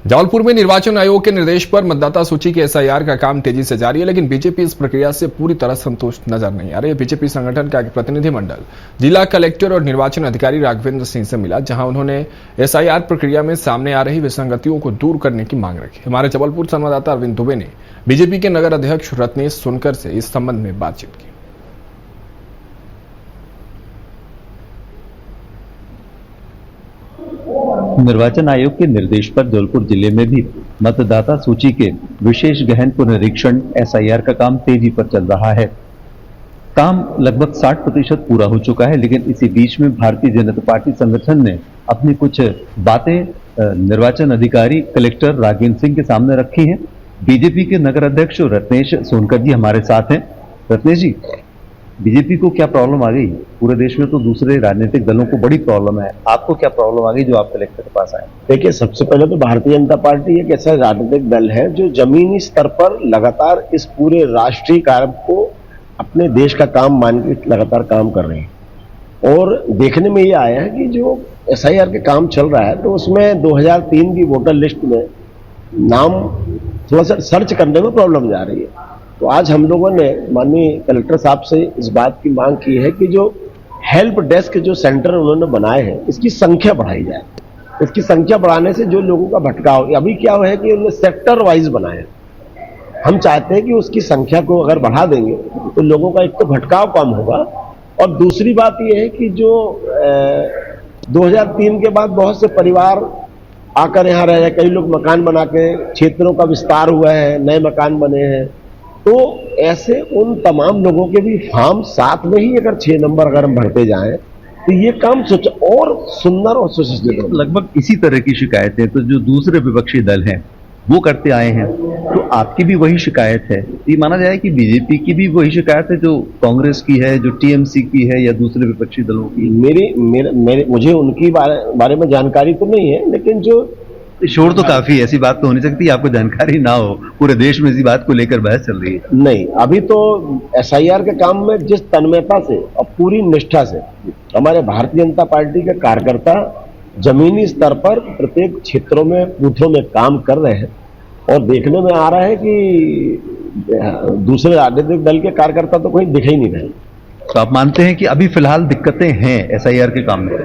जबलपुर में निर्वाचन आयोग के निर्देश पर मतदाता सूची के एसआईआर का काम तेजी से जारी है, लेकिन बीजेपी इस प्रक्रिया से पूरी तरह संतुष्ट नजर नहीं आ रही है। बीजेपी संगठन का एक प्रतिनिधिमंडल जिला कलेक्टर और निर्वाचन अधिकारी राघवेंद्र सिंह से मिला, जहां उन्होंने एसआईआर प्रक्रिया में सामने आ रही विसंगतियों को दूर करने की मांग रखी। हमारे जबलपुर संवाददाता अरविंद दुबे ने बीजेपी के नगर अध्यक्ष रत्नेश सोनकर से इस संबंध में बातचीत की। निर्वाचन आयोग के निर्देश पर जबलपुर जिले में भी मतदाता सूची के विशेष गहन पुनरीक्षण एसआईआर का काम तेजी पर चल रहा है। काम लगभग 60% पूरा हो चुका है, लेकिन इसी बीच में भारतीय जनता पार्टी संगठन ने अपनी कुछ बातें निर्वाचन अधिकारी कलेक्टर राघवेंद्र सिंह के सामने रखी हैं। बीजेपी के नगर अध्यक्ष रत्नेश सोनकर जी हमारे साथ हैं। रत्नेश जी, बीजेपी को क्या प्रॉब्लम आ गई? पूरे देश में तो दूसरे राजनीतिक दलों को बड़ी प्रॉब्लम है, आपको क्या प्रॉब्लम आ गई जो आप कलेक्टर के पास आए? देखिए, सबसे पहले तो भारतीय जनता पार्टी एक ऐसा राजनीतिक दल है जो जमीनी स्तर पर लगातार इस पूरे राष्ट्रीय कार्य को अपने देश का काम मान के लगातार काम कर रहे हैं। और देखने में ये आया है कि जो एसआईआर के काम चल रहा है, तो उसमें 2003 की वोटर लिस्ट में नाम थोड़ा सा सर्च करने में प्रॉब्लम जा रही है। तो आज हम लोगों ने माननीय कलेक्टर साहब से इस बात की मांग की है कि जो हेल्प डेस्क जो सेंटर उन्होंने बनाए हैं, इसकी संख्या बढ़ाई जाए। इसकी संख्या बढ़ाने से जो लोगों का भटकाव, अभी क्या है कि उन्होंने सेक्टर वाइज बनाए, हम चाहते हैं कि उसकी संख्या को अगर बढ़ा देंगे तो लोगों का एक तो भटकाव कम होगा, और दूसरी बात यह है कि जो 2003 के बाद बहुत से परिवार आकर यहाँ रह रहे, कई लोग मकान बना के, क्षेत्रों का विस्तार हुआ है, नए मकान बने हैं, तो ऐसे उन तमाम लोगों के भी फॉर्म साथ में ही अगर 6 नंबर अगर हम भरते जाएं तो ये काम और सुंदर और सुसज्जित। लगभग इसी तरह की शिकायतें तो जो दूसरे विपक्षी दल हैं वो करते आए हैं, तो आपकी भी वही शिकायत है? ये माना जाए कि बीजेपी की भी वही शिकायत है जो कांग्रेस की है, जो टीएमसी की है, या दूसरे विपक्षी दलों की? मुझे उनकी बारे में जानकारी तो नहीं है, लेकिन जो शोर तो काफी, ऐसी बात तो हो नहीं सकती आपको जानकारी ना हो। पूरे देश में इसी बात को लेकर बहस चल रही है। नहीं, अभी तो एसआईआर के काम में जिस तन्मयता से और पूरी निष्ठा से हमारे भारतीय जनता पार्टी के कार्यकर्ता जमीनी स्तर पर प्रत्येक क्षेत्रों में, बूथों में काम कर रहे हैं, और देखने में आ रहा है कि दूसरे राजनीतिक दल के कार्यकर्ता तो कोई दिख ही नहीं रहे। तो आप मानते हैं कि अभी फिलहाल दिक्कतें हैं एसआईआर के काम में?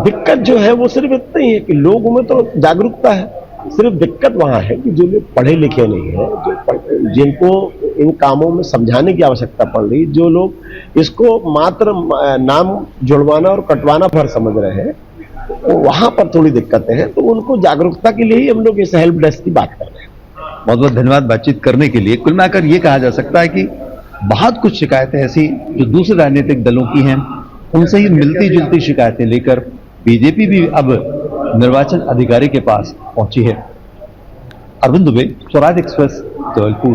दिक्कत जो है वो सिर्फ इतना ही है कि लोगों में तो जागरूकता है, सिर्फ दिक्कत वहां है कि जो लोग पढ़े लिखे नहीं है, जिनको इन कामों में समझाने की आवश्यकता पड़ रही, जो लोग इसको मात्र नाम जुड़वाना और कटवाना भर समझ रहे हैं, तो वहां पर थोड़ी दिक्कतें हैं। तो उनको जागरूकता के लिए ही हम लोग इस हेल्प डेस्क की बात कर रहे हैं। बहुत बहुत धन्यवाद बातचीत करने के लिए। कुल मिलाकर ये कहा जा सकता है कि बहुत कुछ शिकायतें ऐसी जो दूसरे राजनीतिक दलों की हैं, उनसे ही मिलती जुलती शिकायतें लेकर बीजेपी भी अब निर्वाचन अधिकारी के पास पहुंची है। अरविंद दुबे, स्वराज एक्सप्रेस, जबलपुर।